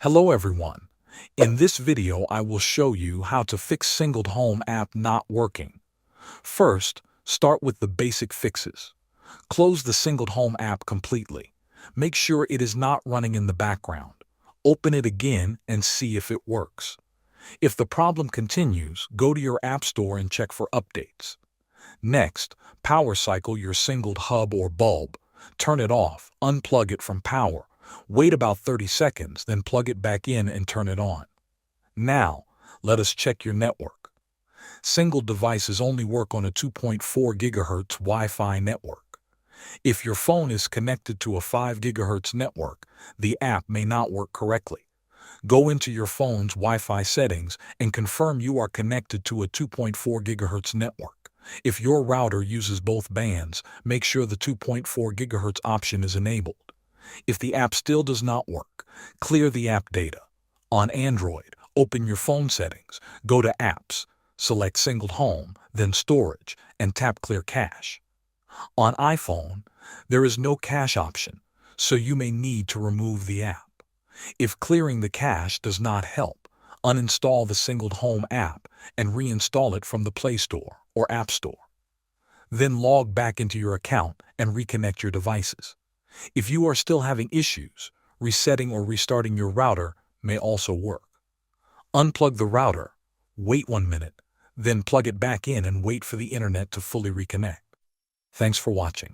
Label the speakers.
Speaker 1: Hello everyone. In this video I will show you how to fix Sengled Home app not working. First, start with the basic fixes. Close the Sengled Home app completely. Make sure it is not running in the background. Open it again and see if it works. If the problem continues, go to your App Store and check for updates. Next, power cycle your Sengled hub or bulb. Turn it off, unplug it from power. Wait about 30 seconds, then plug it back in and turn it on. Now, let us check your network. Sengled devices only work on a 2.4 GHz Wi-Fi network. If your phone is connected to a 5 GHz network, the app may not work correctly. Go into your phone's Wi-Fi settings and confirm you are connected to a 2.4 GHz network. If your router uses both bands, make sure the 2.4 GHz option is enabled. If the app still does not work, clear the app data. On Android, open your phone settings, go to Apps, select Sengled Home, then Storage, and tap Clear Cache. On iPhone, there is no cache option, so you may need to remove the app. If clearing the cache does not help, uninstall the Sengled Home app and reinstall it from the Play Store or App Store. Then log back into your account and reconnect your devices. If you are still having issues, resetting or restarting your router may also work. Unplug the router, wait 1 minute, then plug it back in and wait for the internet to fully reconnect. Thanks for watching.